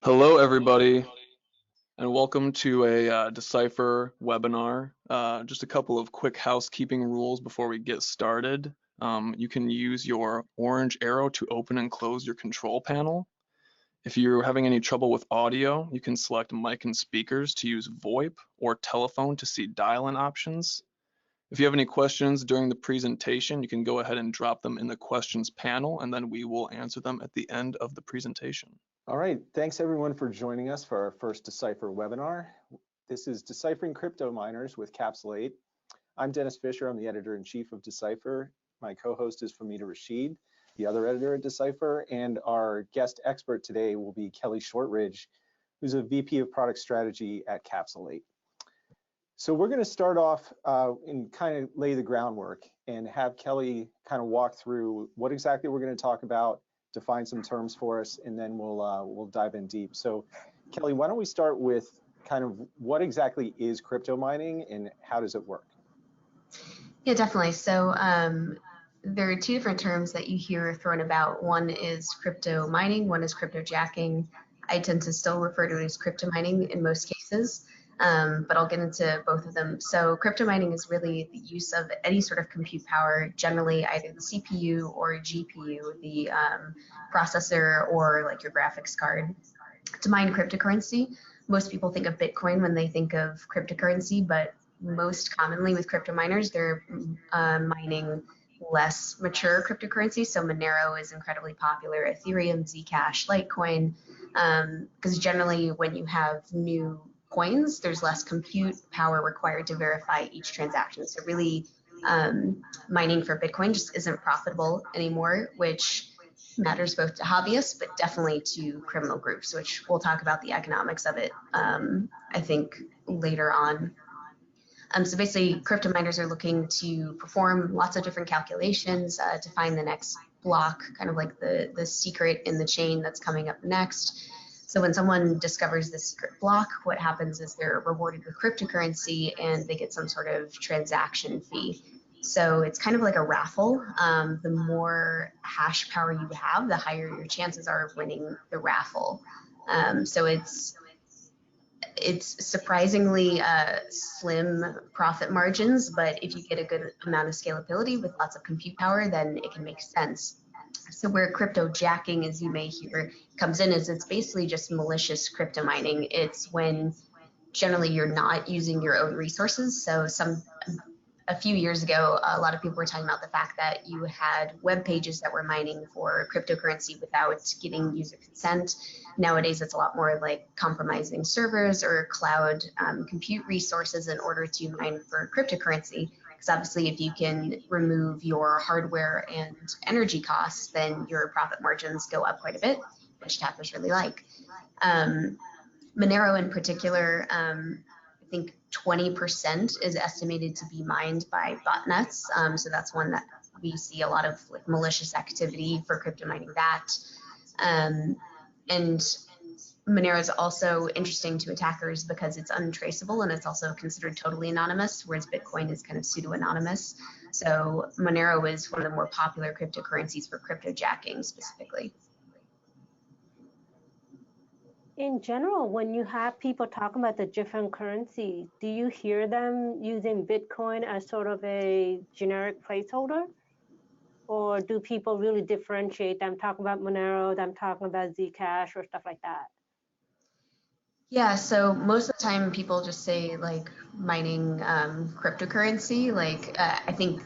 Hello, everybody, and welcome to a Decipher webinar. Just a couple of quick housekeeping rules before we get started. You can use your orange arrow to open and close your control panel. If you're having any trouble with audio, you can select mic and speakers to use VoIP or telephone to see dial-in options. If you have any questions during the presentation, you can go ahead and drop them in the questions panel, and then we will answer them at the end of the presentation. All right, thanks everyone for joining us for our first Decipher webinar. This is Deciphering Cryptominers with Capsule 8. I'm Dennis Fisher, I'm the editor-in-chief of Decipher. My co-host is Fahmida Rashid, the other editor at Decipher, and our guest expert today will be Kelly Shortridge, who's a VP of Product Strategy at Capsule 8. So we're going to start off and kind of lay the groundwork and have Kelly kind of walk through what exactly we're going to talk about, define some terms for us, and then we'll dive in deep. So Kelly, why don't we start with kind of what exactly is crypto mining and how does it work? Yeah, definitely. So there are two different terms that you hear thrown about. One is crypto mining, one is cryptojacking. I tend to still refer to it as crypto mining in most cases, but I'll get into both of them. So crypto mining is really the use of any sort of compute power, generally either the CPU or GPU, the processor, or like your graphics card, to mine cryptocurrency. Most people think of Bitcoin when they think of cryptocurrency, but most commonly with crypto miners, they're mining less mature cryptocurrency. So Monero is incredibly popular, Ethereum, Zcash, Litecoin, because generally when you have new coins, there's less compute power required to verify each transaction. So really mining for Bitcoin just isn't profitable anymore, which matters both to hobbyists, but definitely to criminal groups, which we'll talk about the economics of it, I think, later on. So basically, crypto miners are looking to perform lots of different calculations to find the next block, kind of like the secret in the chain that's coming up next. So when someone discovers this secret block, what happens is they're rewarded with cryptocurrency and they get some sort of transaction fee. So it's kind of like a raffle. The more hash power you have, the higher your chances are of winning the raffle. So it's surprisingly slim profit margins, but if you get a good amount of scalability with lots of compute power, then it can make sense. So where cryptojacking, as you may hear, comes in is it's basically just malicious crypto mining. It's when generally you're not using your own resources. So a few years ago, a lot of people were talking about the fact that you had web pages that were mining for cryptocurrency without getting user consent. Nowadays, it's a lot more like compromising servers or cloud compute resources in order to mine for cryptocurrency. Because obviously, if you can remove your hardware and energy costs, then your profit margins go up quite a bit, which attackers really like. Monero in particular, I think 20% is estimated to be mined by botnets. So that's one that we see a lot of like malicious activity for crypto mining that. And Monero is also interesting to attackers because it's untraceable and it's also considered totally anonymous, whereas Bitcoin is kind of pseudo-anonymous. So Monero is one of the more popular cryptocurrencies for cryptojacking specifically. In general, when you have people talking about the different currencies, do you hear them using Bitcoin as sort of a generic placeholder? Or do people really differentiate them talking about Monero, them talking about Zcash or stuff like that? Yeah, so most of the time people just say like mining cryptocurrency. Like I think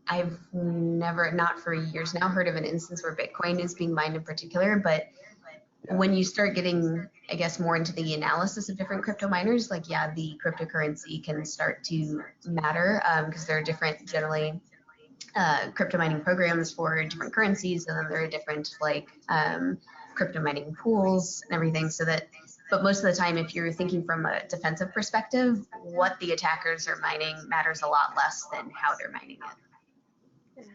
I've never, not for years now, heard of an instance where Bitcoin is being mined in particular, but when you start getting, I guess, more into the analysis of different crypto miners, like, yeah, the cryptocurrency can start to matter because there are different, generally, crypto mining programs for different currencies, and then there are different, like, crypto mining pools and everything. But most of the time, if you're thinking from a defensive perspective, what the attackers are mining matters a lot less than how they're mining it.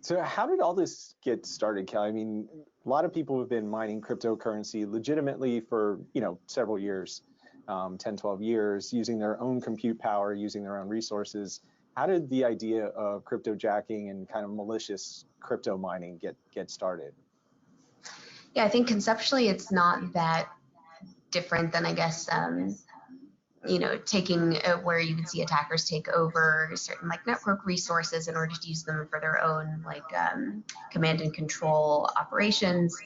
So how did all this get started, Kelly? I mean, a lot of people have been mining cryptocurrency legitimately for, several years, 10, 12 years, using their own compute power, using their own resources. How did the idea of cryptojacking and kind of malicious crypto mining get started? Yeah, I think conceptually it's not that different than, I guess, you know, taking where you would see attackers take over certain like network resources in order to use them for their own like command and control operations.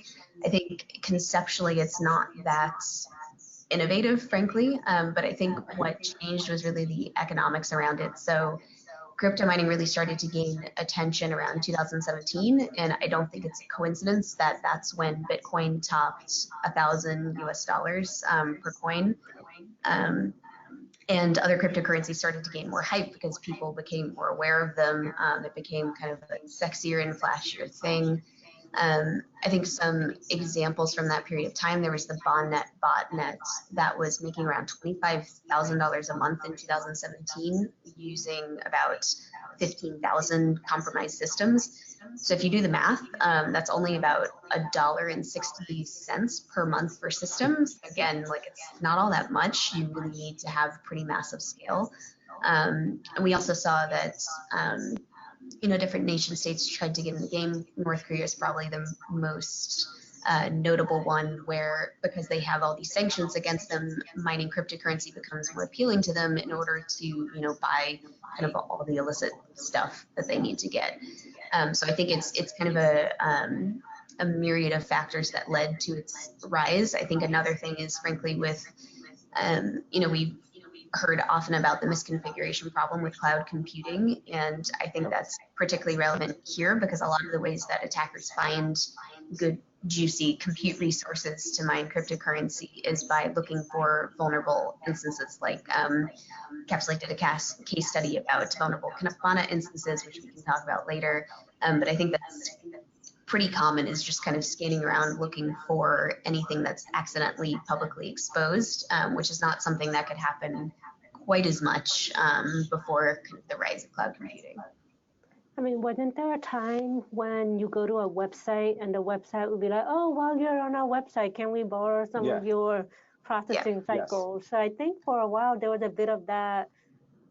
I think conceptually it's not that innovative, frankly, but I think what changed was really the economics around it. So crypto mining really started to gain attention around 2017, and I don't think it's a coincidence that that's when Bitcoin topped $1,000 per coin. And other cryptocurrencies started to gain more hype because people became more aware of them. It became kind of a sexier and flashier thing. I think some examples from that period of time, there was the bondnet botnet that was making around $25,000 a month in 2017 using about 15,000 compromised systems. So if you do the math, that's only about $1.60 per month for systems. Again, like it's not all that much. You really need to have pretty massive scale. And we also saw that you know, different nation states tried to get in the game. North Korea is probably the most notable one, where because they have all these sanctions against them, mining cryptocurrency becomes more appealing to them in order to, you know, buy kind of all the illicit stuff that they need to get. So I think it's kind of a myriad of factors that led to its rise. I think another thing is, frankly, with you know, we've heard often about the misconfiguration problem with cloud computing, and I think that's particularly relevant here because a lot of the ways that attackers find good, juicy compute resources to mine cryptocurrency is by looking for vulnerable instances. Like Capsulate did a case study about vulnerable Kafana instances, which we can talk about later, but I think that's pretty common, is just kind of scanning around looking for anything that's accidentally publicly exposed, which is not something that could happen quite as much before kind of the rise of cloud computing. I mean, wasn't there a time when you go to a website and the website would be like, oh, while you're on our website, can we borrow some of your processing cycles? So I think for a while there was a bit of that,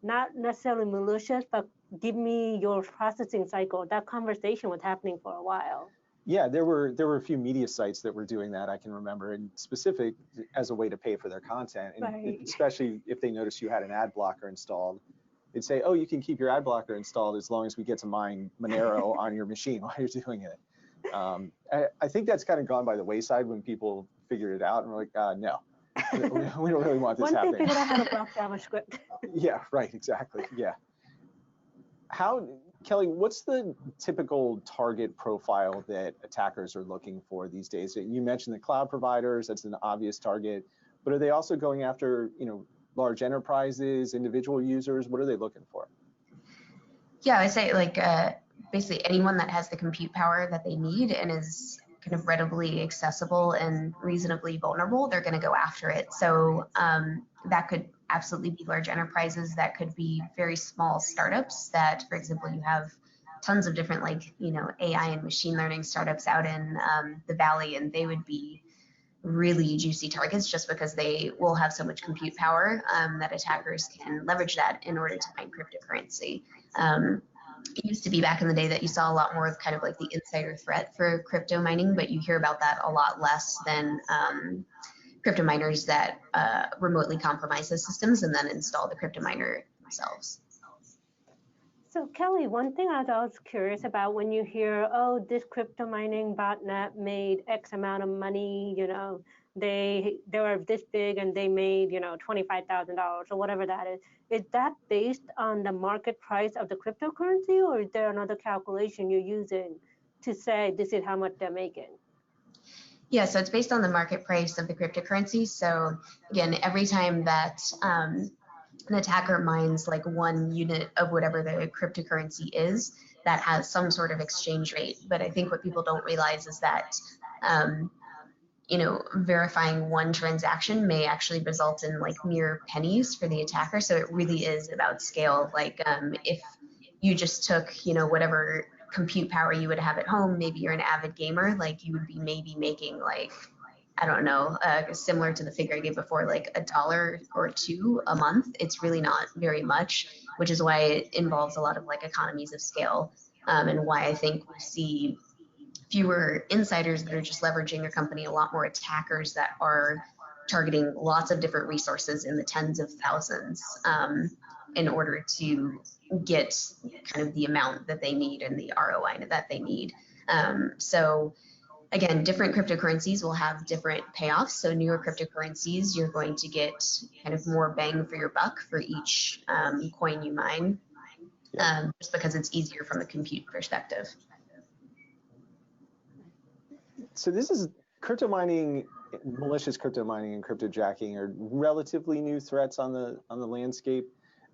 not necessarily malicious, but give me your processing cycle. That conversation was happening for a while. Yeah, there were a few media sites that were doing that, I can remember, and specific as a way to pay for their content, and especially if they noticed you had an ad blocker installed, they'd say, oh, you can keep your ad blocker installed as long as we get to mine Monero on your machine while you're doing it. I think that's kind of gone by the wayside when people figured it out and were like, no, we don't really want this happening. Once they figured out how to block JavaScript. Yeah, right, exactly, yeah. Kelly, what's the typical target profile that attackers are looking for these days? You mentioned the cloud providers, that's an obvious target, but are they also going after, you know, large enterprises, individual users? What are they looking for? Yeah, I say like basically anyone that has the compute power that they need and is kind of readily accessible and reasonably vulnerable, they're going to go after it. So that could absolutely be large enterprises, that could be very small startups that, for example, you have tons of different like, you know, AI and machine learning startups out in the Valley, and they would be really juicy targets just because they will have so much compute power that attackers can leverage that in order to mine cryptocurrency. It used to be back in the day that you saw a lot more of kind of like the insider threat for crypto mining, but you hear about that a lot less than crypto miners that remotely compromise the systems and then install the crypto miner themselves. So Kelly, one thing I was curious about when you hear, oh, this crypto mining botnet made X amount of money, you know, they were this big and they made, you know, $25,000 or whatever that is that based on the market price of the cryptocurrency, or is there another calculation you're using to say this is how much they're making? Yeah, so it's based on the market price of the cryptocurrency. So again, every time that an attacker mines like 1 unit of whatever the cryptocurrency is, that has some sort of exchange rate. But I think what people don't realize is that you know, verifying 1 transaction may actually result in like mere pennies for the attacker. So it really is about scale. Like if you just took, you know, whatever compute power you would have at home, maybe you're an avid gamer, like you would be maybe making like, I don't know, similar to the figure I gave before, like $1 or $2 a month. It's really not very much, which is why it involves a lot of like economies of scale, and why I think we see fewer insiders that are just leveraging your company, a lot more attackers that are targeting lots of different resources in the tens of thousands in order to get kind of the amount that they need and the ROI that they need. So again, different cryptocurrencies will have different payoffs. So newer cryptocurrencies, you're going to get kind of more bang for your buck for each coin you mine, just because it's easier from a compute perspective. So this is crypto mining, malicious crypto mining and cryptojacking are relatively new threats on the landscape.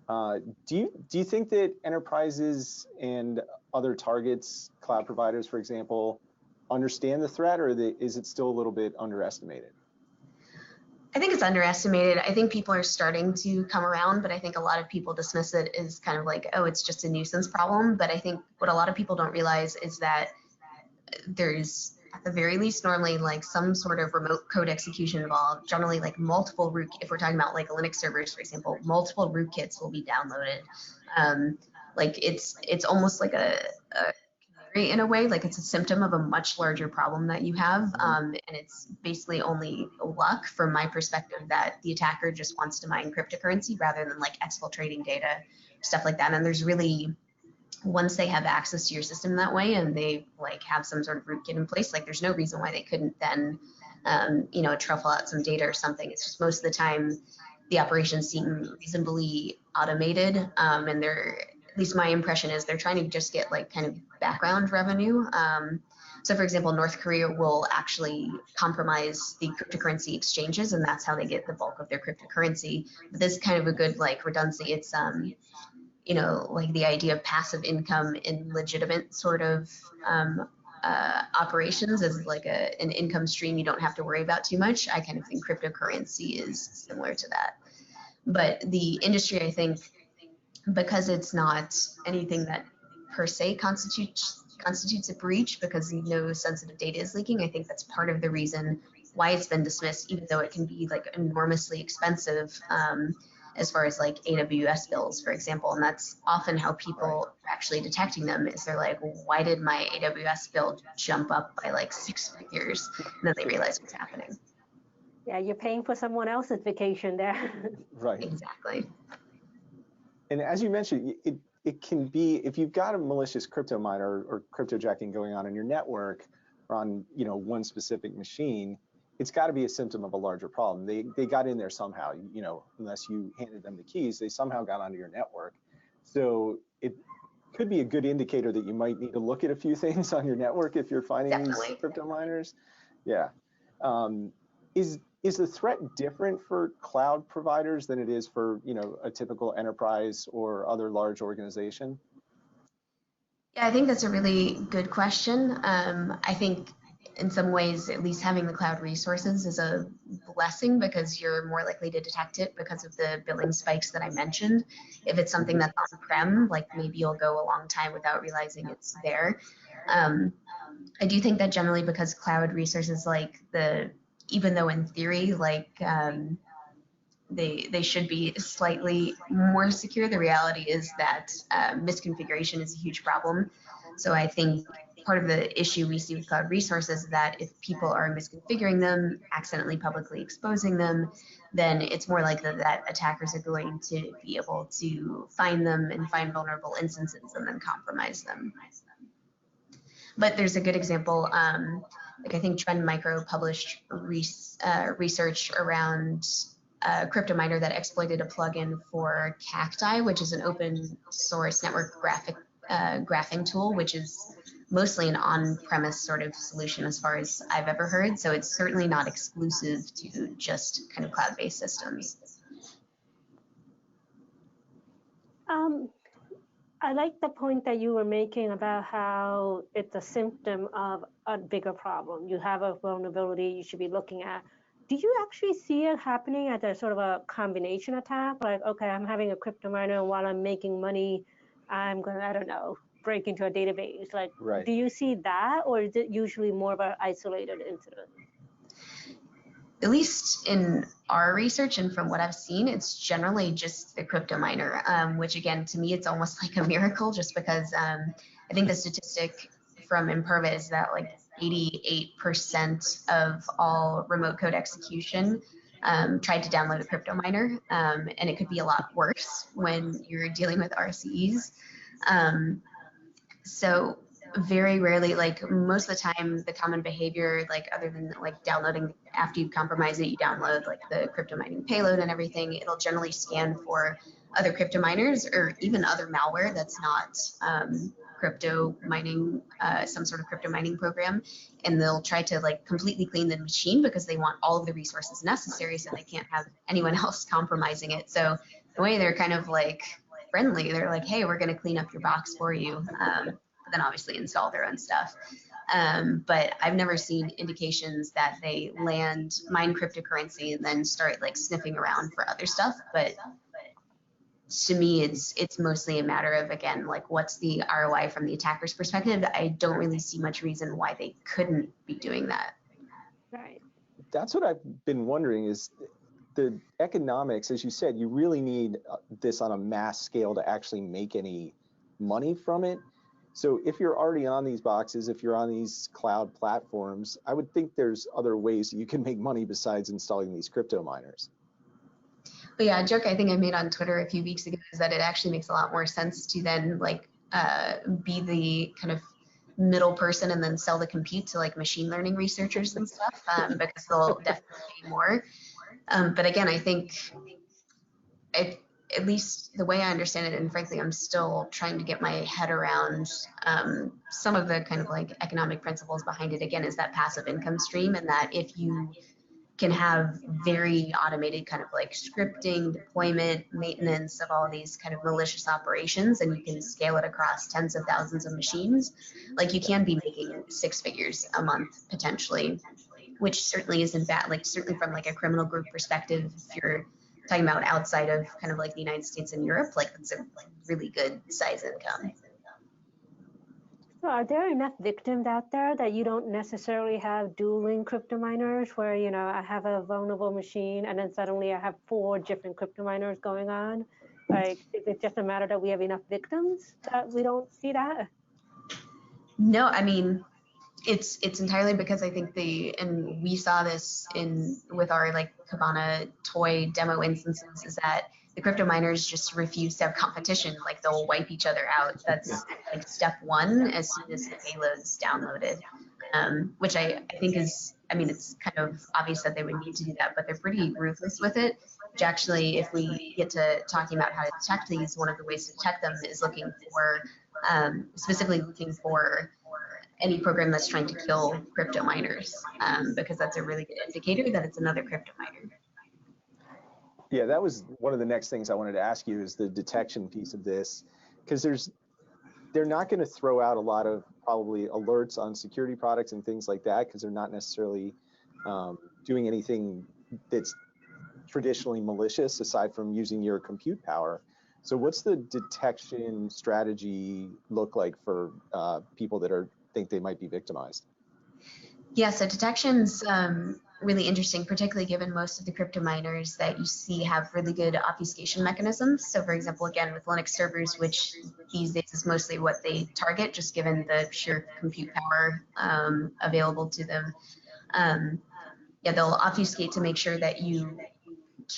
Do you think that enterprises and other targets, cloud providers, for example, understand the threat, or is it still a little bit underestimated? I think it's underestimated. I think people are starting to come around, but I think a lot of people dismiss it as kind of like, oh, it's just a nuisance problem. But I think what a lot of people don't realize is that there's, at the very least, normally like some sort of remote code execution involved, generally like multiple root, if we're talking about like Linux servers, for example, multiple rootkits will be downloaded. Like it's almost like a in a way, like it's a symptom of a much larger problem that you have, and it's basically only luck from my perspective that the attacker just wants to mine cryptocurrency rather than like exfiltrating data, stuff like that. And there's really, once they have access to your system that way and they like have some sort of rootkit in place, like there's no reason why they couldn't then you know, truffle out some data or something. It's just most of the time the operations seem reasonably automated, and they're, at least my impression is, they're trying to just get like kind of background revenue. So for example, North Korea will actually compromise the cryptocurrency exchanges, and that's how they get the bulk of their cryptocurrency. But this is kind of a good like redundancy. It's you know, like the idea of passive income in legitimate sort of operations as like an income stream you don't have to worry about too much. I kind of think cryptocurrency is similar to that. But the industry, I think, because it's not anything that per se constitutes a breach, because no sensitive data is leaking, I think that's part of the reason why it's been dismissed, even though it can be like enormously expensive as far as like AWS bills, for example. And that's often how people are actually detecting them, is they're like, well, why did my AWS bill jump up by like 6 figures? And then they realize what's happening. Yeah, you're paying for someone else's vacation there. Right. Exactly. And as you mentioned, it can be, if you've got a malicious crypto miner or cryptojacking going on in your network or on, you know, one specific machine, it's got to be a symptom of a larger problem. They got in there somehow, you know, unless you handed them the keys, they somehow got onto your network. So it could be a good indicator that you might need to look at a few things on your network if you're finding these crypto miners. Yeah. Is the threat different for cloud providers than it is for, you know, a typical enterprise or other large organization? Yeah, I think that's a really good question. I think in some ways, at least having the cloud resources is a blessing, because you're more likely to detect it because of the billing spikes that I mentioned. If it's something that's on-prem, like maybe you'll go a long time without realizing it's there. I do think that generally, because cloud resources, like even though in theory, like they should be slightly more secure, the reality is that misconfiguration is a huge problem. So I think part of the issue we see with cloud resources is that if people are misconfiguring them, accidentally publicly exposing them, then it's more likely that attackers are going to be able to find them and find vulnerable instances and then compromise them. But there's a good example, like I think Trend Micro published research around a crypto miner that exploited a plugin for Cacti, which is an open source network graphing tool, which is mostly an on-premise sort of solution as far as I've ever heard. So it's certainly not exclusive to just kind of cloud-based systems. I like the point that you were making about how it's a symptom of a bigger problem. You have a vulnerability you should be looking at. Do you actually see it happening as a sort of a combination attack? Like, okay, I'm having a crypto miner, and while I'm making money, I'm going to, I don't know, break into a database. Like, do you see that, or is it usually more of an isolated incident? At least in our research and from what I've seen, it's generally just the crypto miner, which again, to me, it's almost like a miracle, just because I think the statistic from Imperva is that like 88% of all remote code execution tried to download a crypto miner, and it could be a lot worse when you're dealing with RCEs. So very rarely, like most of the time, the common behavior, like other than like downloading after you compromise it, you download like the crypto mining payload and everything. It'll generally scan for other crypto miners or even other malware that's not crypto mining, some sort of crypto mining program, and they'll try to like completely clean the machine because they want all of the resources necessary, so they can't have anyone else compromising it. So the way they're kind of like friendly, they're like, hey, we're going to clean up your box for you, but then obviously install their own stuff. But I've never seen indications that they mine cryptocurrency and then start like sniffing around for other stuff. But to me, it's mostly a matter of, again, like what's the ROI from the attacker's perspective. I don't really see much reason why they couldn't be doing that. Right. That's what I've been wondering is the economics, as you said, you really need this on a mass scale to actually make any money from it. So if you're already on these boxes, if you're on these cloud platforms, I would think there's other ways that you can make money besides installing these crypto miners. But yeah, a joke I think I made on Twitter a few weeks ago is that it actually makes a lot more sense to then like be the kind of middle person and then sell the compute to like machine learning researchers and stuff, because they'll definitely pay more. But again, I think at least the way I understand it, and frankly, I'm still trying to get my head around some of the kind of like economic principles behind it, again, is that passive income stream, and that if you can have very automated kind of like scripting, deployment, maintenance of all these kind of malicious operations, and you can scale it across tens of thousands of machines, like you can be making 6 figures a month potentially, which certainly isn't bad. Like certainly from like a criminal group perspective, if you're talking about outside of kind of like the United States and Europe, like that's a really good size income. So are there enough victims out there that you don't necessarily have dueling crypto miners where, you know, I have a vulnerable machine and then suddenly I have 4 different crypto miners going on? Like, is it just a matter that we have enough victims that we don't see that? No, I mean, it's entirely because I think and we saw this with our like Kibana toy demo instances, is that the crypto miners just refuse to have competition. Like they'll wipe each other out. That's like step one as soon as the payload's downloaded, which I think is, I mean, it's kind of obvious that they would need to do that, but they're pretty ruthless with it, which actually, if we get to talking about how to detect these, one of the ways to detect them is looking for, specifically looking for any program that's trying to kill crypto miners, because that's a really good indicator that it's another crypto miner. Yeah, that was one of the next things I wanted to ask you, is the detection piece of this, because they're not going to throw out a lot of probably alerts on security products and things like that, because they're not necessarily doing anything that's traditionally malicious aside from using your compute power. So what's the detection strategy look like for people that think they might be victimized? Yeah, so detection's really interesting, particularly given most of the crypto miners that you see have really good obfuscation mechanisms. So for example, again, with Linux servers, which these days is mostly what they target, just given the sheer compute power available to them. Yeah, they'll obfuscate to make sure that you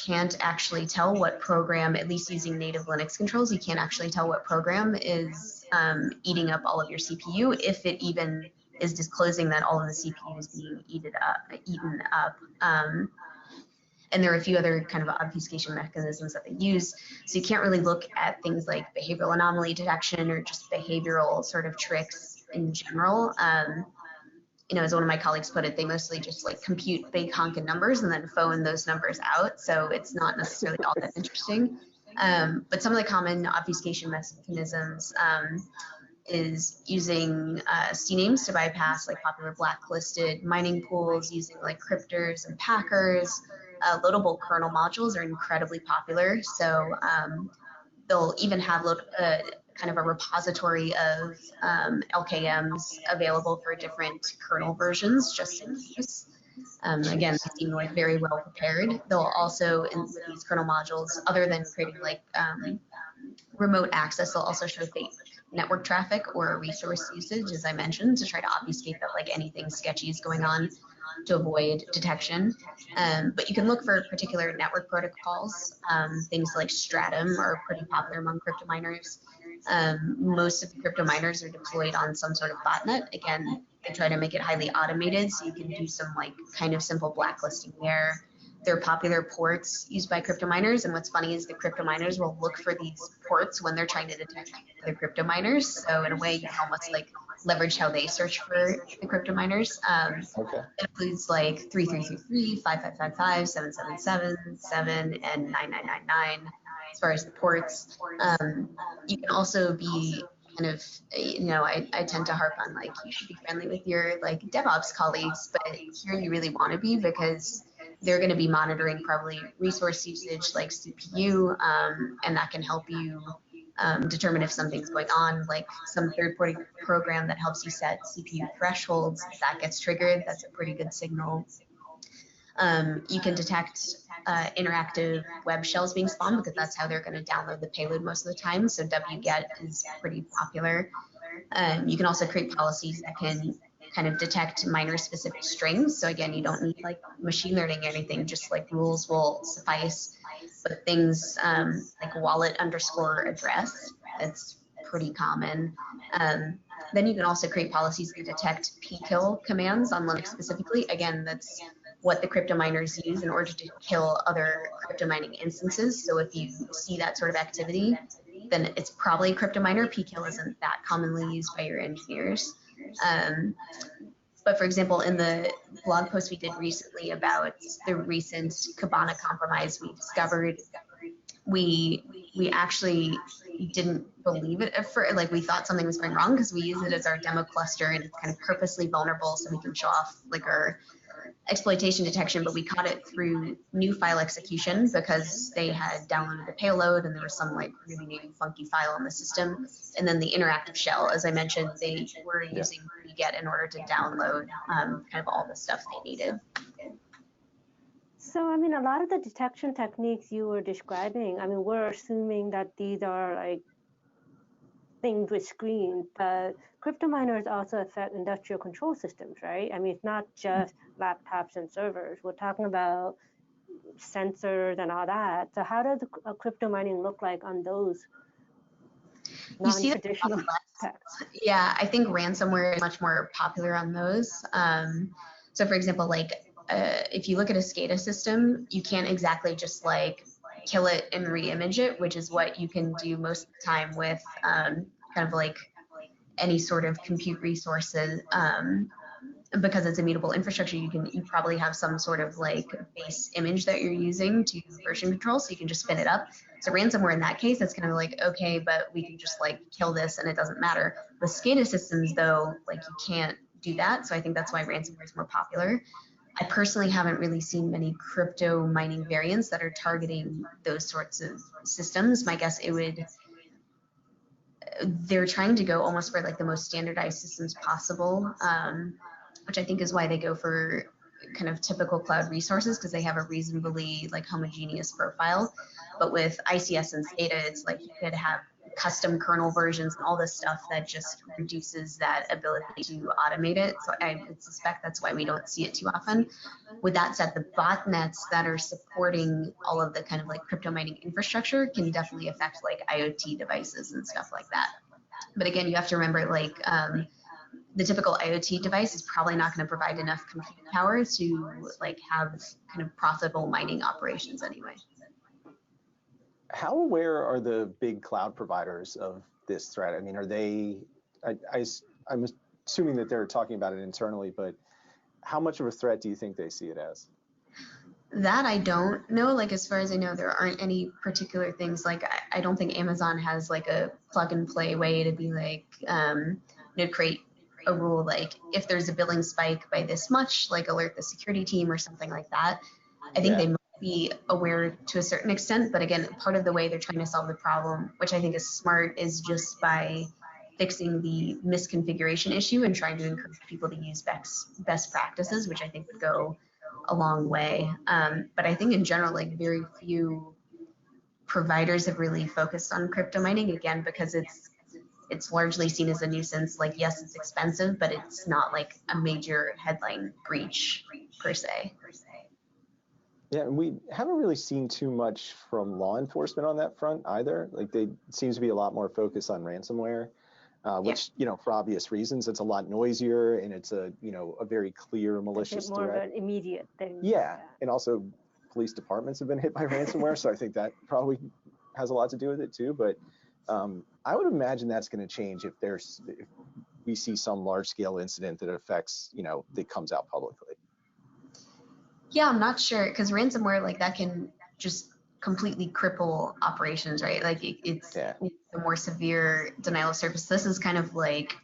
can't actually tell what program, at least using native Linux controls, you can't actually tell what program is eating up all of your CPU, if it even is disclosing that all of the CPU is being eaten up. And there are a few other kind of obfuscation mechanisms that they use. So you can't really look at things like behavioral anomaly detection or just behavioral sort of tricks in general. You know, as one of my colleagues put it, they mostly just like compute big honking numbers and then phone those numbers out. So it's not necessarily all that interesting. But some of the common obfuscation mechanisms is using CNAMEs to bypass like popular blacklisted mining pools, using like cryptors and packers. Loadable kernel modules are incredibly popular. So they'll even have kind of a repository of LKMs available for different kernel versions, just in case. Again, they seem like very well prepared. They'll also, with these kernel modules, other than creating like remote access, they'll also show fake network traffic or resource usage, as I mentioned, to try to obfuscate that like anything sketchy is going on to avoid detection. But you can look for particular network protocols. Things like Stratum are pretty popular among crypto miners. Most of the crypto miners are deployed on some sort of botnet. Again, they try to make it highly automated, so you can do some like kind of simple blacklisting there. They're popular ports used by crypto miners, and what's funny is the crypto miners will look for these ports when they're trying to detect the crypto miners. So in a way, you can almost like leverage how they search for the crypto miners. Okay. It includes like 3333, 5555, 777, 7, and 9999 as far as the ports. You can also be kind of, I tend to harp on like you should be friendly with your like DevOps colleagues, but here you really want to be because they're going to be monitoring probably resource usage like CPU, and that can help you determine if something's going on, like some third-party program that helps you set CPU thresholds. If that gets triggered, that's a pretty good signal. You can detect interactive web shells being spawned because that's how they're going to download the payload most of the time. So wget is pretty popular. You can also create policies that can kind of detect miner-specific strings. So again, you don't need like machine learning or anything, just like rules will suffice. But things like wallet_address, that's pretty common. Then you can also create policies to detect pkill commands on Linux specifically. Again, that's what the crypto miners use in order to kill other crypto mining instances. So if you see that sort of activity, then it's probably a crypto miner. Pkill isn't that commonly used by your engineers. But for example, in the blog post we did recently about the recent Kibana compromise we discovered, we actually didn't believe it at first. Like we thought something was going wrong because we use it as our demo cluster and it's kind of purposely vulnerable so we can show off like our exploitation detection, but we caught it through new file execution because they had downloaded the payload and there was some like really new funky file on the system. And then the interactive shell, as I mentioned, they were using wget in order to download kind of all the stuff they needed. So, I mean, a lot of the detection techniques you were describing, I mean, we're assuming that these are like things with screens, but crypto miners also affect industrial control systems, right? I mean, it's not just laptops and servers. We're talking about sensors and all that. So how does crypto mining look like on those non-traditional techs? Yeah, I think ransomware is much more popular on those. So for example, like if you look at a SCADA system, you can't exactly just like kill it and re-image it, which is what you can do most of the time with kind of like any sort of compute resources. Because it's immutable infrastructure, you probably have some sort of like base image that you're using to version control, so you can just spin it up. So ransomware in that case, that's kind of like, okay, but we can just like kill this and it doesn't matter. With SCADA systems though, like you can't do that. So I think that's why ransomware is more popular. I personally haven't really seen many crypto mining variants that are targeting those sorts of systems. My guess they're trying to go almost for like the most standardized systems possible, which I think is why they go for kind of typical cloud resources because they have a reasonably like homogeneous profile. But with ICS and SCADA, it's like you could have custom kernel versions and all this stuff that just reduces that ability to automate it. So I would suspect that's why we don't see it too often. With that said, the botnets that are supporting all of the kind of like crypto mining infrastructure can definitely affect like IoT devices and stuff like that. But again, you have to remember like the typical IoT device is probably not going to provide enough compute power to like have kind of profitable mining operations anyway. How aware are the big cloud providers of this threat? I mean, are they, I'm assuming that they're talking about it internally, but how much of a threat do you think they see it as? That I don't know. Like as far as I know, there aren't any particular things. Like I don't think Amazon has like a plug and play way to be like, create a rule like if there's a billing spike by this much, like alert the security team or something like that. I think they might be aware to a certain extent, but again, part of the way they're trying to solve the problem, which I think is smart, is just by fixing the misconfiguration issue and trying to encourage people to use best practices, which I think would go a long way. But I think in general, like very few providers have really focused on crypto mining, again, because it's it's largely seen as a nuisance. Like, yes, it's expensive, but it's not like a major headline breach per se. Yeah, and we haven't really seen too much from law enforcement on that front either. Like, they seems to be a lot more focused on ransomware, which, you know, for obvious reasons, it's a lot noisier and it's a, you know, a very clear malicious It's more threat. of an immediate thing. Yeah, and also police departments have been hit by ransomware, so I think that probably has a lot to do with it too. But I would imagine that's going to change if we see some large scale incident that affects, you know, that comes out publicly. Yeah, I'm not sure, because ransomware, like, that can just completely cripple operations, right? Like, it's Yeah. the more severe denial of service. This is kind of like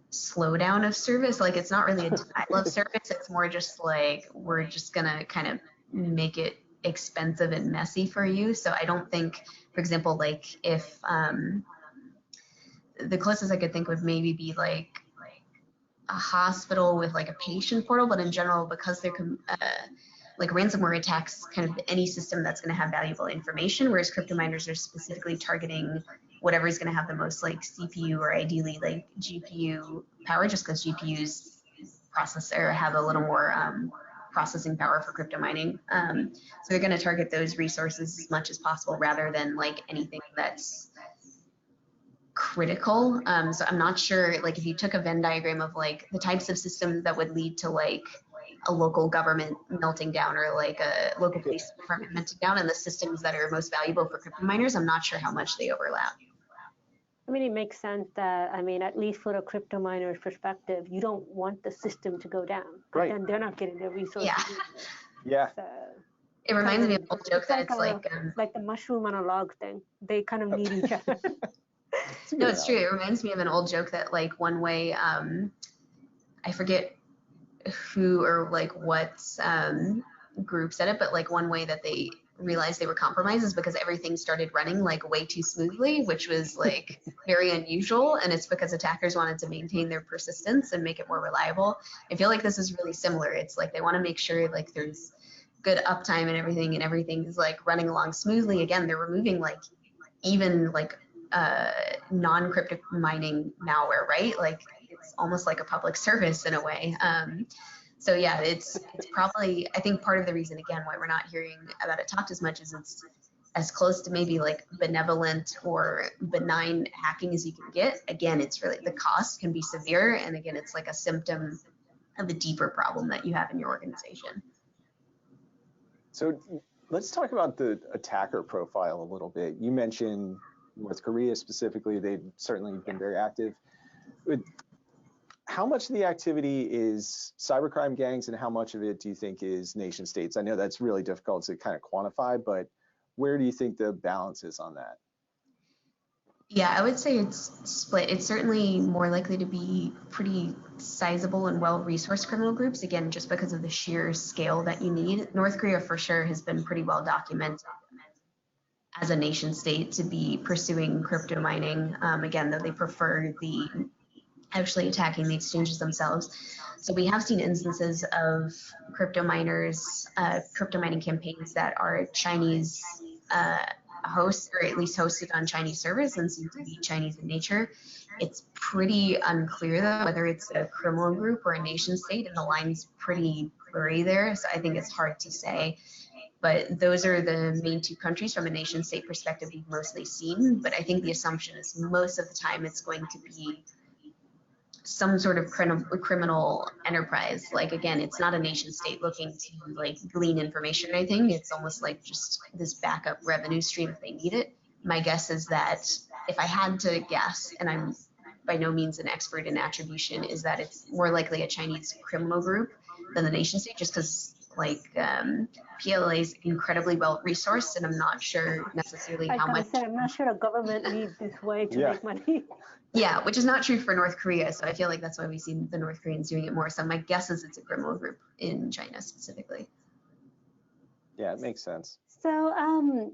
slowdown of service. Like, it's not really a denial of service. It's more just like, we're just gonna kind of make it expensive and messy for you. So I don't think, for example, like, if the closest I could think would maybe be like a hospital with like a patient portal, but in general, because they're like, ransomware attacks kind of any system that's going to have valuable information, whereas crypto miners are specifically targeting whatever is going to have the most like CPU or ideally like GPU power, just because GPUs have a little more processing power for crypto mining. So they're going to target those resources as much as possible rather than like anything that's critical. So I'm not sure, like, if you took a Venn diagram of like the types of systems that would lead to like a local government melting down or like a local police department melting down, and the systems that are most valuable for crypto miners, I'm not sure how much they overlap. I mean, it makes sense that, I mean, at least for a crypto miner's perspective, you don't want the system to go down. Right. Then they're not getting their resources. Yeah. So, it reminds me of an old joke that it's like the mushroom on a log thing. They kind of need each other. No, it's true. It reminds me of an old joke that like one way, I forget who or like what group said it, but like one way that they realized they were compromised is because everything started running like way too smoothly, which was like very unusual, and it's because attackers wanted to maintain their persistence and make it more reliable. I feel like this is really similar. It's like they want to make sure like there's good uptime and everything is like running along smoothly. Again, they're removing like even like non-crypto mining malware, right? Like, it's almost like a public service in a way. So yeah, it's probably, I think part of the reason, again, why we're not hearing about it talked as much is it's as close to maybe like benevolent or benign hacking as you can get. Again, it's really, the cost can be severe, and again, it's like a symptom of a deeper problem that you have in your organization. So let's talk about the attacker profile a little bit. You mentioned North Korea specifically. They've certainly been very active. How much of the activity is cybercrime gangs, and how much of it do you think is nation states? I know that's really difficult to kind of quantify, but where do you think the balance is on that? Yeah, I would say it's split. It's certainly more likely to be pretty sizable and well-resourced criminal groups, again, just because of the sheer scale that you need. North Korea, for sure, has been pretty well documented as a nation state to be pursuing crypto mining, again, though they prefer the actually attacking the exchanges themselves. So we have seen instances of crypto miners, crypto mining campaigns that are Chinese hosts, or at least hosted on Chinese servers and seem to be Chinese in nature. It's pretty unclear though whether it's a criminal group or a nation state, and the line's pretty blurry there. So I think it's hard to say. But those are the main two countries from a nation state perspective we've mostly seen. But I think the assumption is most of the time it's going to be some sort of criminal enterprise. Like, again, it's not a nation state looking to like glean information or anything. It's almost like just this backup revenue stream if they need it. My guess is that, if I had to guess, and I'm by no means an expert in attribution, is that it's more likely a Chinese criminal group than the nation state, just because like PLA is incredibly well resourced, and I'm not sure necessarily how much. I'm not sure a government needs this way to make money. Yeah, which is not true for North Korea. So I feel like that's why we see the North Koreans doing it more. So my guess is it's a criminal group in China specifically. Yeah, it makes sense. So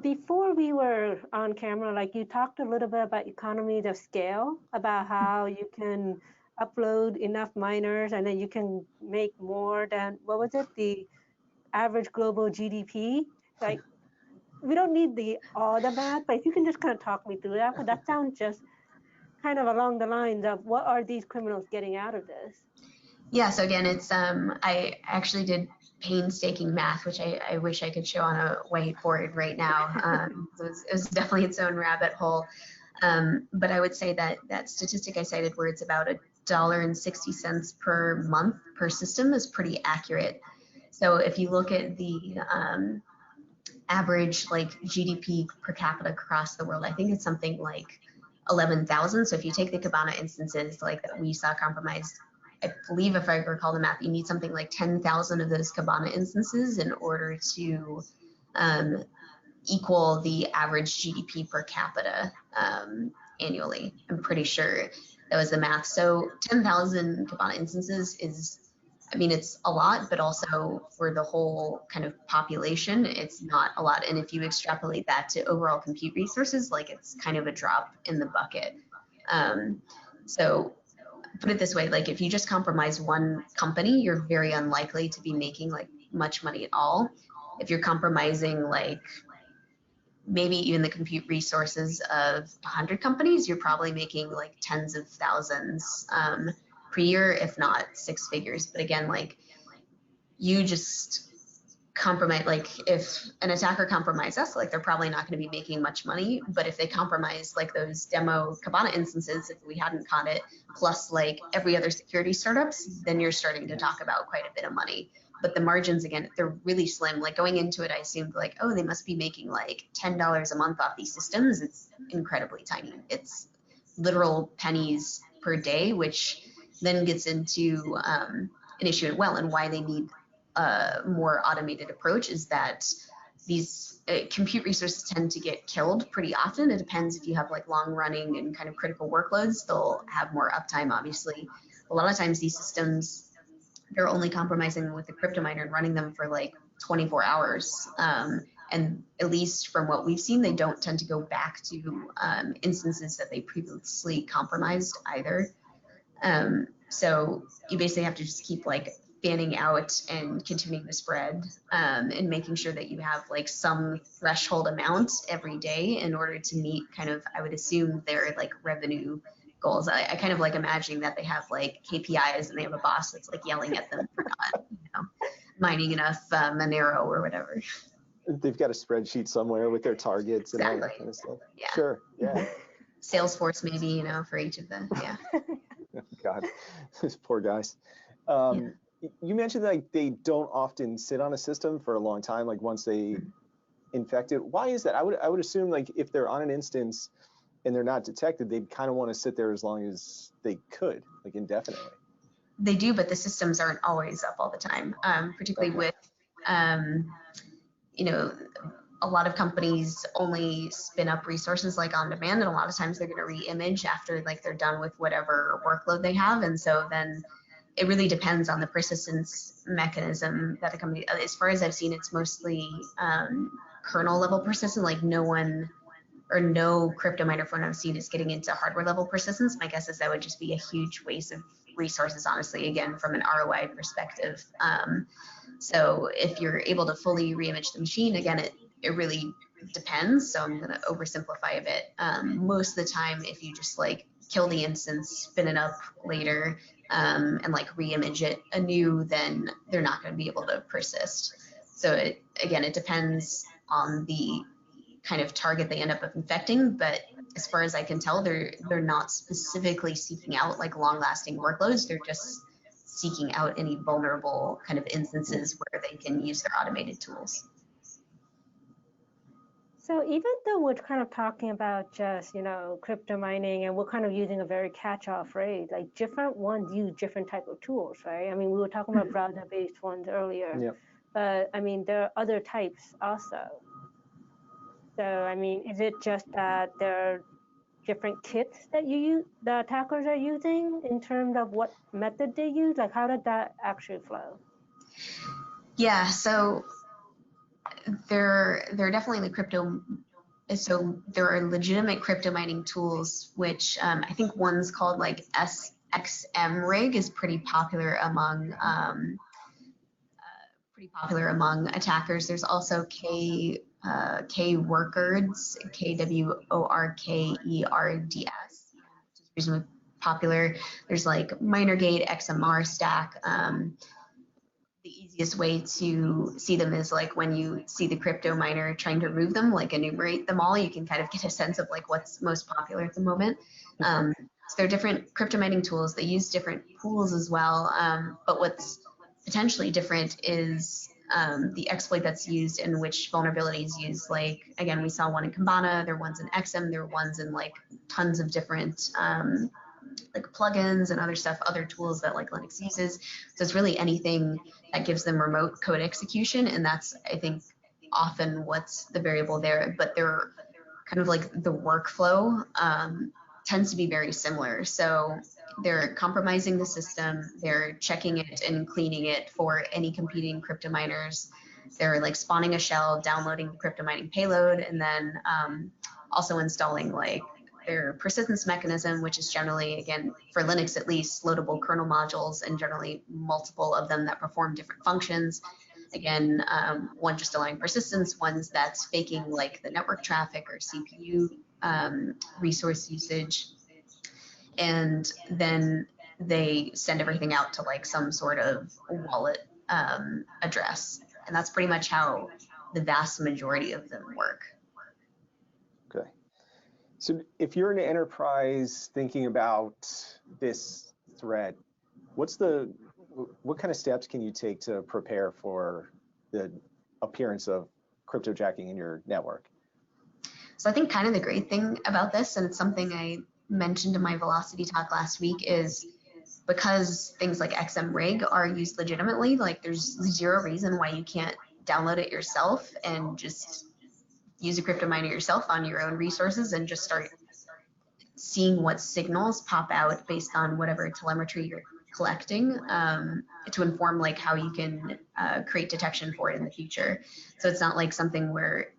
before we were on camera, like, you talked a little bit about economies of scale, about how you can upload enough miners and then you can make more than, what was it, the average global GDP? Like, we don't need all the math, but if you can just kind of talk me through that, because that sounds just kind of along the lines of what are these criminals getting out of this? Yeah, so again, it's I actually did painstaking math, which I wish I could show on a whiteboard right now. It was definitely its own rabbit hole. But I would say that that statistic I cited, where it's about $1.60 per month per system, is pretty accurate. So if you look at the average like GDP per capita across the world, I think it's something like 11,000. So if you take the Kibana instances like that we saw compromised, I believe if I recall the math, you need something like 10,000 of those Kibana instances in order to equal the average GDP per capita annually. I'm pretty sure that was the math. So 10,000 Kibana instances is, I mean, it's a lot, but also for the whole kind of population, it's not a lot. And if you extrapolate that to overall compute resources, like it's kind of a drop in the bucket. So put it this way, like if you just compromise one company, you're very unlikely to be making like much money at all. If you're compromising like maybe even the compute resources of 100 companies, you're probably making like tens of thousands per year, if not six figures. But again, like you just compromise, like if an attacker compromised us, like they're probably not going to be making much money. But if they compromise like those demo Kibana instances, if we hadn't caught it, plus like every other security startups, then you're starting to talk about quite a bit of money. But the margins, again, they're really slim. Like going into it, I assumed like, oh, they must be making like $10 a month off these systems. It's incredibly tiny. It's literal pennies per day, which then gets into an issue as well, and why they need a more automated approach is that these compute resources tend to get killed pretty often. It depends if you have like long running and kind of critical workloads, they'll have more uptime, obviously. A lot of times these systems, they're only compromising with the crypto miner and running them for like 24 hours. And at least from what we've seen, they don't tend to go back to instances that they previously compromised either. So you basically have to just keep like fanning out and continuing to spread and making sure that you have like some threshold amount every day in order to meet kind of, I would assume, their like revenue goals. I kind of like imagining that they have like KPIs and they have a boss that's like yelling at them for not, mining enough Monero or whatever. They've got a spreadsheet somewhere with their targets and all that kind of stuff. Yeah. Sure. Yeah. Salesforce maybe, for each of the, yeah. God, those poor guys. You mentioned like they don't often sit on a system for a long time, like once they infect it. Why is that? I would assume like if they're on an instance and they're not detected, they'd kind of want to sit there as long as they could, like indefinitely. They do, but the systems aren't always up all the time, particularly with, a lot of companies only spin up resources like on demand, and a lot of times they're going to re-image after like they're done with whatever workload they have. And so then it really depends on the persistence mechanism that the company, as far as I've seen, it's mostly kernel level persistent, like no one or no crypto miner from what I've seen is getting into hardware level persistence. My guess is that would just be a huge waste of resources, honestly, again, from an ROI perspective. So if you're able to fully reimage the machine, again, it really depends. So I'm going to oversimplify a bit. Most of the time, if you just like kill the instance, spin it up later, and like reimage it anew, then they're not going to be able to persist. So it depends on the kind of target they end up infecting, but as far as I can tell, they're not specifically seeking out like long-lasting workloads. They're just seeking out any vulnerable kind of instances where they can use their automated tools. So even though we're kind of talking about just, crypto mining, and we're kind of using a very catch-all phrase, like different ones use different type of tools, right? I mean, we were talking about browser-based ones earlier, Yep. But I mean, there are other types also. So, I mean, is it just that there are different kits that the attackers are using in terms of what method they use? Like, how did that actually flow? Yeah, so there are definitely so there are legitimate crypto mining tools, which I think one's called like SXM-Rig is pretty popular among attackers. There's also K workers, KWORKERDS, which is reasonably popular. There's like MinerGate, XMR stack. The easiest way to see them is like when you see the crypto miner trying to remove them, like enumerate them all, you can kind of get a sense of like what's most popular at the moment. So there are different crypto mining tools. They use different pools as well. But what's potentially different is the exploit that's used and which vulnerabilities used. Like, again, we saw one in Kambana, there are ones in XM, there are ones in like tons of different like plugins and other stuff, other tools that like Linux uses. So it's really anything that gives them remote code execution. And that's, I think, often what's the variable there. But they're kind of like the workflow tends to be very similar. So they're compromising the system, they're checking it and cleaning it for any competing crypto miners. They're like spawning a shell, downloading the crypto mining payload, and then also installing like their persistence mechanism, which is generally, again, for Linux at least, loadable kernel modules, and generally multiple of them that perform different functions. Again, one just allowing persistence, one's that's faking like the network traffic or CPU resource usage. And then they send everything out to like some sort of wallet address. And that's pretty much how the vast majority of them work. Okay. So if you're an enterprise thinking about this threat, what kind of steps can you take to prepare for the appearance of cryptojacking in your network? So I think kind of the great thing about this, and it's something I mentioned in my Velocity talk last week, is because things like XMRig are used legitimately, like there's zero reason why you can't download it yourself and just use a crypto miner yourself on your own resources and just start seeing what signals pop out based on whatever telemetry you're collecting to inform like how you can create detection for it in the future. So it's not like something where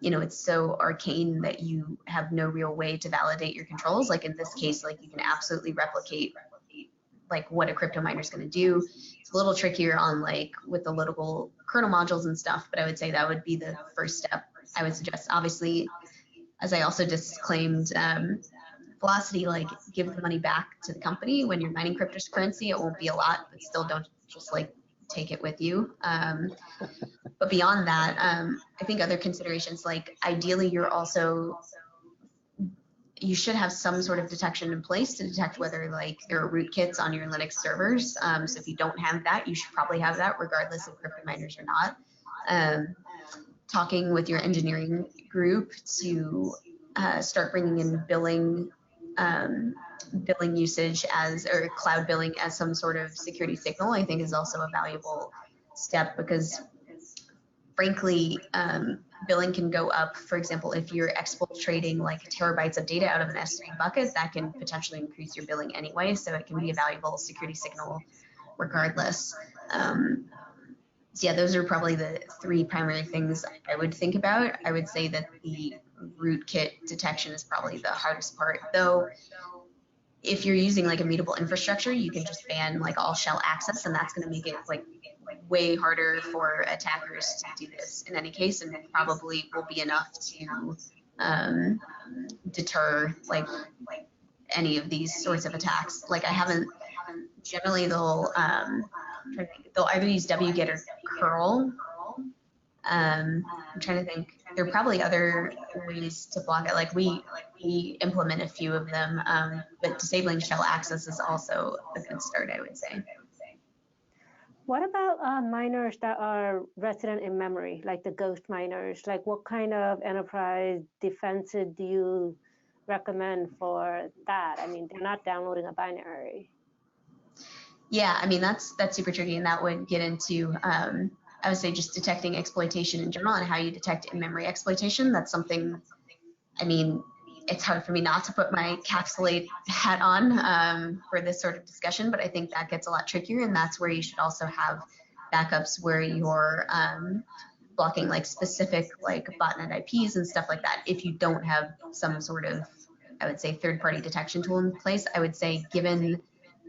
you know, it's so arcane that you have no real way to validate your controls. Like in this case, like you can absolutely replicate like what a crypto miner is going to do. It's a little trickier on like with the loadable kernel modules and stuff, but I would say that would be the first step I would suggest. Obviously, as I also disclaimed, Velocity, like give the money back to the company when you're mining cryptocurrency. It won't be a lot, but still don't just like take it with you. But beyond that, I think other considerations, like ideally you should have some sort of detection in place to detect whether like there are rootkits on your Linux servers. So if you don't have that, you should probably have that regardless of crypto miners or not. Talking with your engineering group to start bringing in billing usage or cloud billing as some sort of security signal, I think is also a valuable step, because frankly, billing can go up. For example, if you're exfiltrating like terabytes of data out of an S3 bucket, that can potentially increase your billing anyway. So it can be a valuable security signal regardless. So yeah, those are probably the three primary things I would think about. I would say that the rootkit detection is probably the hardest part, though. If you're using like immutable infrastructure, you can just ban like all shell access, and that's going to make it like way harder for attackers to do this in any case, and it probably will be enough to deter like any of these sorts of attacks. Like generally they'll either use wget or curl. I'm trying to think. There are probably other ways to block it. Like we implement a few of them, but disabling shell access is also a good start, I would say. What about miners that are resident in memory, like the ghost miners? Like what kind of enterprise defenses do you recommend for that? I mean, they're not downloading a binary. Yeah, I mean, that's super tricky, and that would get into, I would say, just detecting exploitation in general and how you detect in-memory exploitation. That's something, I mean, it's hard for me not to put my Capsulate hat on for this sort of discussion, but I think that gets a lot trickier, and that's where you should also have backups where you're blocking like specific like botnet IPs and stuff like that. If you don't have some sort of, I would say, third-party detection tool in place, I would say given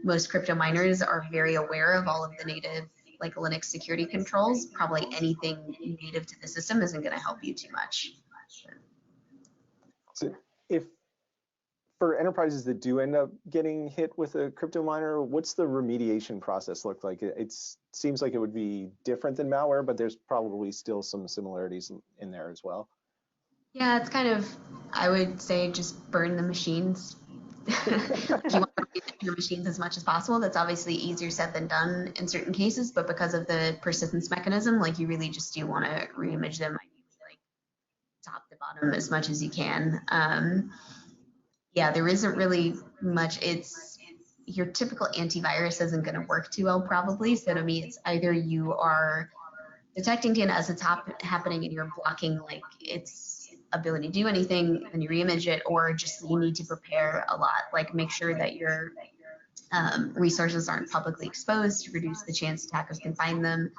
most crypto miners are very aware of all of the native like Linux security controls, probably anything native to the system isn't going to help you too much. So if for enterprises that do end up getting hit with a crypto miner, what's the remediation process look like? It seems like it would be different than malware, but there's probably still some similarities in there as well. Yeah, it's kind of, I would say just burn the machines. You want to remove your machines as much as possible. That's obviously easier said than done in certain cases, but because of the persistence mechanism, like you really just do want to reimage them, like top to bottom as much as you can. Yeah, there isn't really much. It's your typical antivirus isn't going to work too well probably. So to me, it's either you are detecting DNS as it's happening and you're blocking like its ability to do anything, then you reimage it, or just you need to prepare a lot, like make sure that your resources aren't publicly exposed to reduce the chance attackers can find them,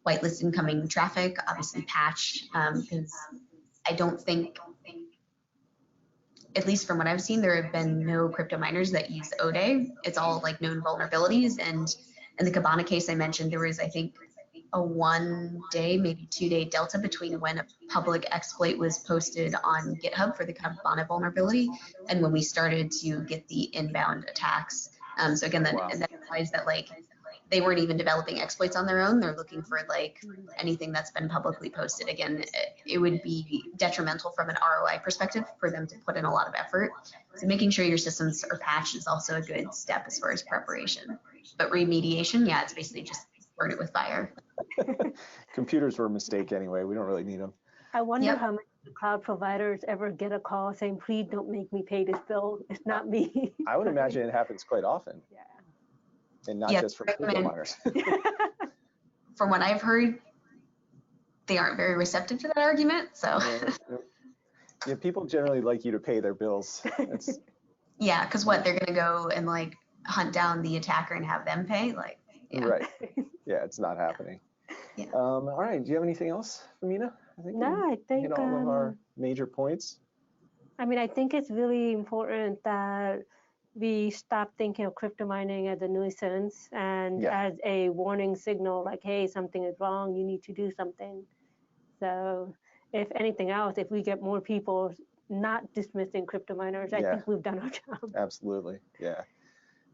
whitelist incoming traffic, obviously patch, because I don't think, at least from what I've seen, there have been no crypto miners that use ODE. It's all like known vulnerabilities. And in the Kibana case I mentioned, there was, I think, a 1 day, maybe 2 day delta between when a public exploit was posted on GitHub for the Kibana vulnerability and when we started to get the inbound attacks. So again, that implies that like they weren't even developing exploits on their own. They're looking for like anything that's been publicly posted. Again, it would be detrimental from an ROI perspective for them to put in a lot of effort. So making sure your systems are patched is also a good step as far as preparation. But remediation, yeah, it's basically just burn it with fire. Computers were a mistake anyway. We don't really need them. I wonder how many cloud providers ever get a call saying, please don't make me pay this bill. It's not me. I would imagine it happens quite often. Yeah. And not just for crypto miners. From what I've heard, they aren't very receptive to that argument. So yeah, people generally like you to pay their bills. Yeah, because what, they're gonna go and like hunt down the attacker and have them pay? Like, yeah. Right. Yeah, it's not happening. Yeah. All right. Do you have anything else, Fahmida? I think hit all of our major points. I mean, I think it's really important that we stop thinking of crypto mining as a nuisance and as a warning signal, like, hey, something is wrong, you need to do something. So if anything else, if we get more people not dismissing crypto miners, I think we've done our job. Absolutely. Yeah.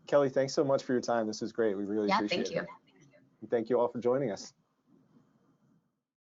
Kelly, thanks so much for your time. This was great. We really appreciate it. Thank you. And thank you all for joining us.